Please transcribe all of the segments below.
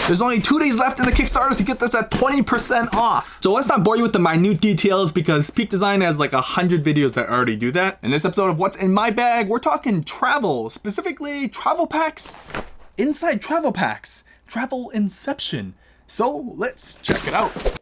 There's only 2 days left in the Kickstarter to get this at 20% off. So let's not bore you with the minute details because Peak Design has like 100 videos that already do that. In this episode of What's in My Bag, we're talking travel, specifically travel packs inside travel packs, travel inception. So let's check it out.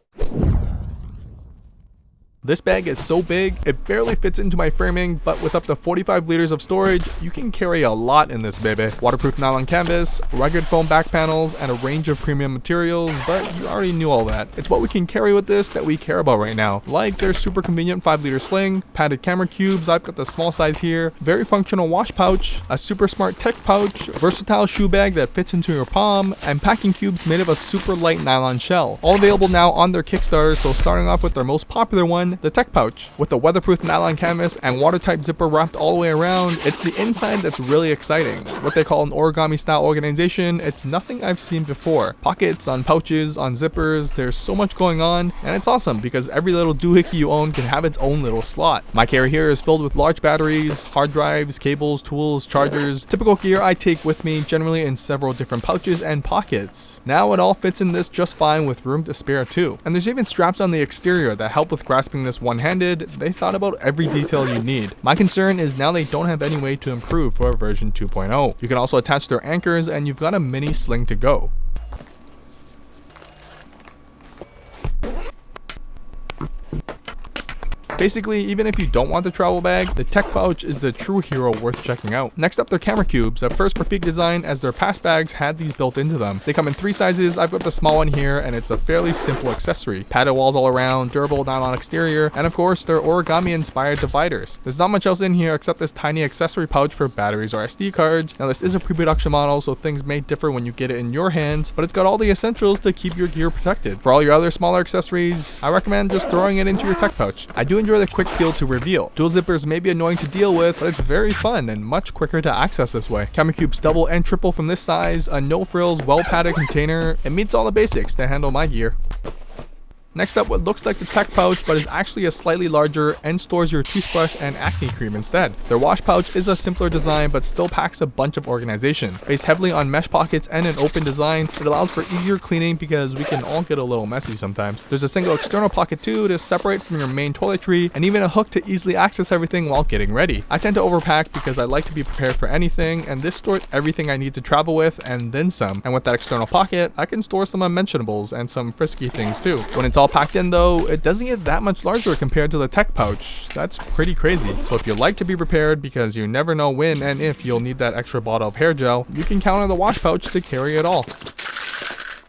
This bag is so big, it barely fits into my framing, but with up to 45 liters of storage, you can carry a lot in this baby. Waterproof nylon canvas, rugged foam back panels, and a range of premium materials, but you already knew all that. It's what we can carry with this that we care about right now. Like their super convenient 5-liter sling, padded camera cubes, I've got the small size here, very functional wash pouch, a super smart tech pouch, versatile shoe bag that fits into your palm, and packing cubes made of a super light nylon shell. All available now on their Kickstarter, so starting off with their most popular one, the tech pouch. With the weatherproof nylon canvas and watertight zipper wrapped all the way around, it's the inside that's really exciting. What they call an origami style organization, it's nothing I've seen before. Pockets on pouches, on zippers, there's so much going on, and it's awesome because every little doohickey you own can have its own little slot. My carry here is filled with large batteries, hard drives, cables, tools, chargers, typical gear I take with me, generally in several different pouches and pockets. Now it all fits in this just fine with room to spare too. And there's even straps on the exterior that help with grasping this one-handed. They thought about every detail you need. My concern is now they don't have any way to improve for version 2.0. You can also attach their anchors and you've got a mini sling to go. Basically, even if you don't want the travel bag, the tech pouch is the true hero worth checking out. Next up, their camera cubes, at first for Peak Design, as their past bags had these built into them. They come in 3 sizes, I've got the small one here, and it's a fairly simple accessory. Padded walls all around, durable nylon exterior, and of course, their origami-inspired dividers. There's not much else in here except this tiny accessory pouch for batteries or SD cards. Now this is a pre-production model, so things may differ when you get it in your hands, but it's got all the essentials to keep your gear protected. For all your other smaller accessories, I recommend just throwing it into your tech pouch. I do enjoy the quick feel to reveal. Dual zippers may be annoying to deal with, but it's very fun and much quicker to access this way. Camera cubes double and triple from this size, a no frills, well padded container. It meets all the basics to handle my gear. Next up, what looks like the tech pouch but is actually a slightly larger and stores your toothbrush and acne cream instead. Their wash pouch is a simpler design but still packs a bunch of organization. Based heavily on mesh pockets and an open design, it allows for easier cleaning because we can all get a little messy sometimes. There's a single external pocket too to separate from your main toiletry, and even a hook to easily access everything while getting ready. I tend to overpack because I like to be prepared for anything, and this stored everything I need to travel with and then some. And with that external pocket, I can store some unmentionables and some frisky things too. When it's all packed in though, it doesn't get that much larger compared to the tech pouch. That's pretty crazy. So if you like to be prepared because you never know when and if you'll need that extra bottle of hair gel, you can count on the wash pouch to carry it all.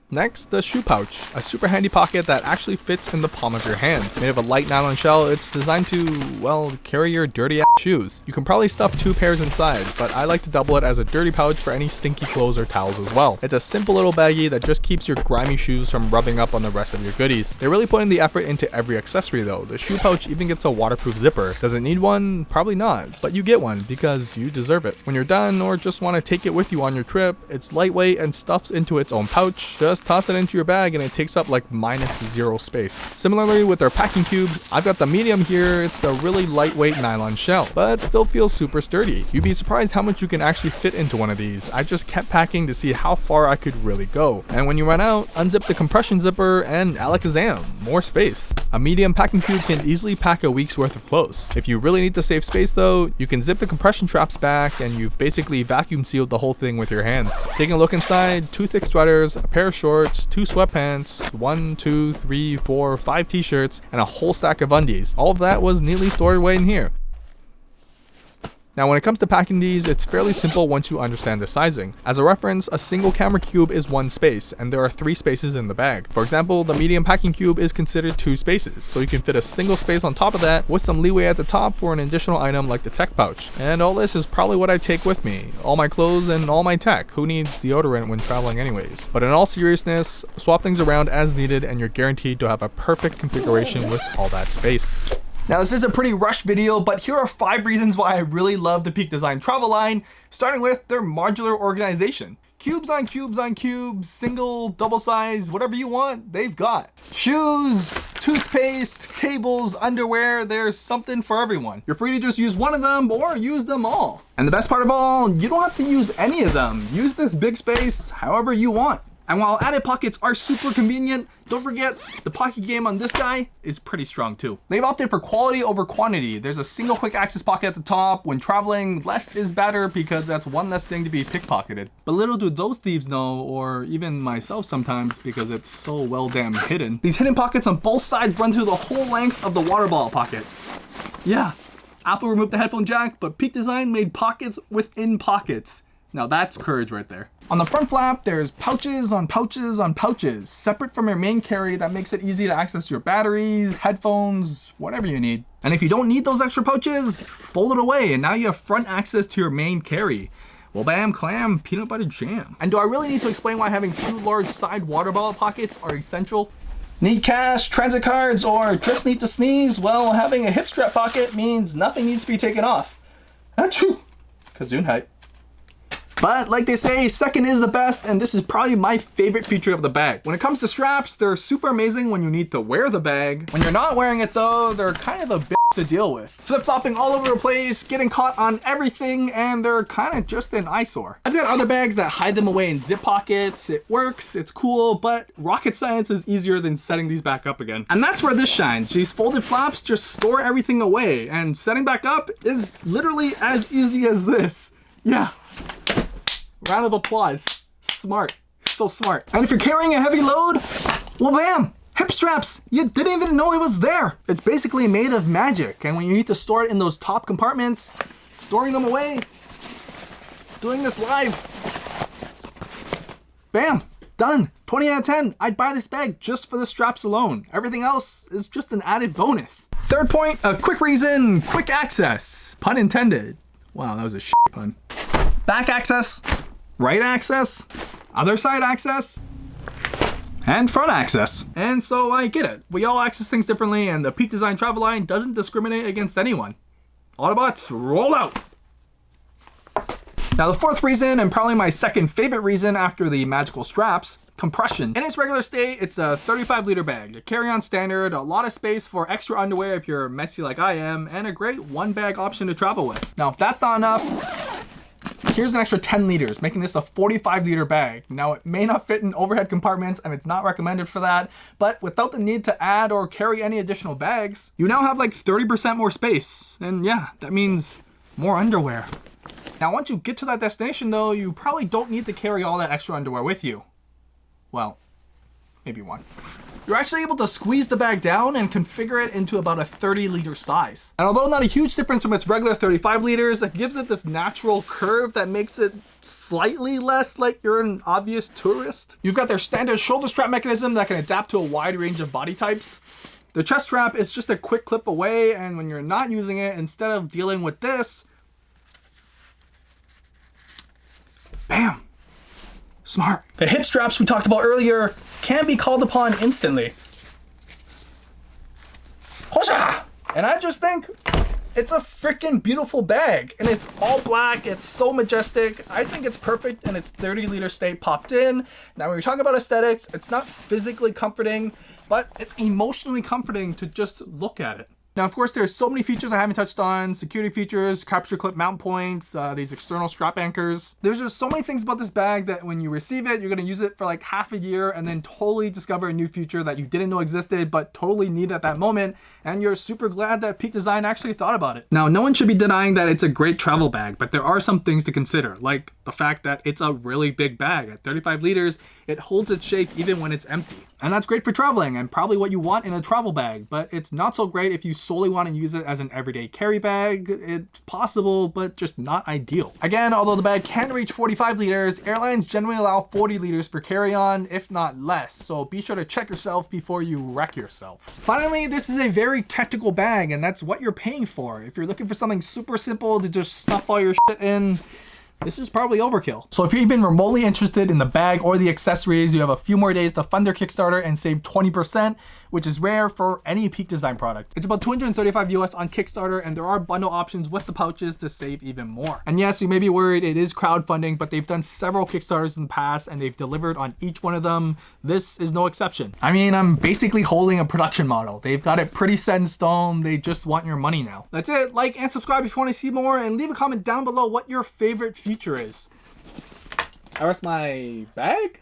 Next, the shoe pouch, a super handy pocket that actually fits in the palm of your hand. Made of a light nylon shell, it's designed to, well, carry your dirty ass shoes. You can probably stuff 2 pairs inside, but I like to double it as a dirty pouch for any stinky clothes or towels as well. It's a simple little baggie that just keeps your grimy shoes from rubbing up on the rest of your goodies. They're really putting the effort into every accessory though. The shoe pouch even gets a waterproof zipper. Does it need one? Probably not, but you get one because you deserve it. When you're done or just want to take it with you on your trip, it's lightweight and stuffs into its own pouch. Just toss it into your bag and it takes up like -0 space. Similarly with their packing cubes, I've got the medium here. It's a really lightweight nylon shell, but still feels super sturdy. You'd be surprised how much you can actually fit into one of these. I just kept packing to see how far I could really go. And when you run out, unzip the compression zipper and alakazam, more space. A medium packing cube can easily pack a week's worth of clothes. If you really need to save space though, you can zip the compression straps back and you've basically vacuum sealed the whole thing with your hands. Taking a look inside, 2 thick sweaters, a pair of shorts, 2 sweatpants, 1, 2, 3, 4, 5 t-shirts, and a whole stack of undies. All of that was neatly stored away in here. Now when it comes to packing these, it's fairly simple once you understand the sizing. As a reference, a single camera cube is 1 space, and there are 3 spaces in the bag. For example, the medium packing cube is considered 2 spaces, so you can fit a single space on top of that with some leeway at the top for an additional item like the tech pouch. And all this is probably what I take with me. All my clothes and all my tech. Who needs deodorant when traveling anyways? But in all seriousness, swap things around as needed and you're guaranteed to have a perfect configuration with all that space. Now this is a pretty rushed video, but here are 5 reasons why I really love the Peak Design travel line, starting with their modular organization. Cubes on cubes on cubes, single, double size, whatever you want, they've got. Shoes, toothpaste, cables, underwear, there's something for everyone. You're free to just use one of them or use them all. And the best part of all, you don't have to use any of them. Use this big space however you want. And while added pockets are super convenient, don't forget the pocket game on this guy is pretty strong too. They've opted for quality over quantity. There's a single quick access pocket at the top. When traveling, less is better because that's one less thing to be pickpocketed. But little do those thieves know, or even myself sometimes, because it's so well damn hidden. These hidden pockets on both sides run through the whole length of the water bottle pocket. Yeah, Apple removed the headphone jack, but Peak Design made pockets within pockets. Now that's courage right there. On the front flap, there's pouches on pouches on pouches, separate from your main carry. That makes it easy to access your batteries, headphones, whatever you need. And if you don't need those extra pouches, fold it away, and now you have front access to your main carry. Well, bam, clam, peanut butter jam. And do I really need to explain why having 2 large side water bottle pockets are essential? Need cash, transit cards, or just need to sneeze? Well, having a hip strap pocket means nothing needs to be taken off. Achoo! Gesundheit. But like they say, second is the best, and this is probably my favorite feature of the bag. When it comes to straps, they're super amazing when you need to wear the bag. When you're not wearing it though, they're kind of a bitch to deal with. Flip-flopping all over the place, getting caught on everything, and they're kind of just an eyesore. I've got other bags that hide them away in zip pockets. It works, it's cool, but rocket science is easier than setting these back up again. And that's where this shines. These folded flaps just store everything away, and setting back up is literally as easy as this. Yeah. Round of applause. Smart. So smart. And if you're carrying a heavy load, well, bam! Hip straps! You didn't even know it was there! It's basically made of magic, and when you need to store it in those top compartments, storing them away, doing this live, bam! Done! 20 out of 10. I'd buy this bag just for the straps alone. Everything else is just an added bonus. Third point, a quick reason, quick access. Pun intended. Wow, that was a shit pun. Back access, right access, other side access, and front access. And so I get it. We all access things differently, and the Peak Design travel line doesn't discriminate against anyone. Autobots, roll out! Now the fourth reason, and probably my second favorite reason after the magical straps, compression. In its regular state, it's a 35-liter bag, a carry-on standard, a lot of space for extra underwear if you're messy like I am, and a great one-bag option to travel with. Now if that's not enough, here's an extra 10 liters, making this a 45-liter bag. Now, it may not fit in overhead compartments, and it's not recommended for that, but without the need to add or carry any additional bags, you now have like 30% more space. And yeah, that means more underwear. Now, once you get to that destination, though, you probably don't need to carry all that extra underwear with you. Well, maybe one. You're actually able to squeeze the bag down and configure it into about a 30-liter size. And although not a huge difference from its regular 35 liters, it gives it this natural curve that makes it slightly less like you're an obvious tourist. You've got their standard shoulder strap mechanism that can adapt to a wide range of body types. The chest strap is just a quick clip away, and when you're not using it, instead of dealing with this, bam! Smart. The hip straps we talked about earlier can be called upon instantly. Hosha! And I just think it's a freaking beautiful bag, and it's all black. It's so majestic. I think it's perfect in its 30-liter state popped in. Now, when you're talking about aesthetics, it's not physically comforting, but it's emotionally comforting to just look at it. Now, of course, there's so many features I haven't touched on. Security features, capture clip mount points, these external strap anchors. There's just so many things about this bag that when you receive it, you're gonna use it for like half a year and then totally discover a new feature that you didn't know existed, but totally need at that moment. And you're super glad that Peak Design actually thought about it. Now, no one should be denying that it's a great travel bag, but there are some things to consider, like the fact that it's a really big bag. At 35 liters, it holds its shape even when it's empty. And that's great for traveling and probably what you want in a travel bag, but it's not so great if you solely want to use it as an everyday carry bag. It's possible, but just not ideal. Again, although the bag can reach 45 liters, airlines generally allow 40 liters for carry-on, if not less, so be sure to check yourself before you wreck yourself. Finally, this is a very technical bag, and that's what you're paying for. If you're looking for something super simple to just stuff all your shit in, this is probably overkill. So if you're even remotely interested in the bag or the accessories, you have a few more days to fund their Kickstarter and save 20%, which is rare for any Peak Design product. It's about $235 US on Kickstarter, and there are bundle options with the pouches to save even more. And yes, you may be worried it is crowdfunding, but they've done several Kickstarters in the past and they've delivered on each one of them. This is no exception. I mean, I'm basically holding a production model. They've got it pretty set in stone. They just want your money now. That's it. Like and subscribe if you want to see more, and leave a comment down below what your favorite feature is. I rest my bag?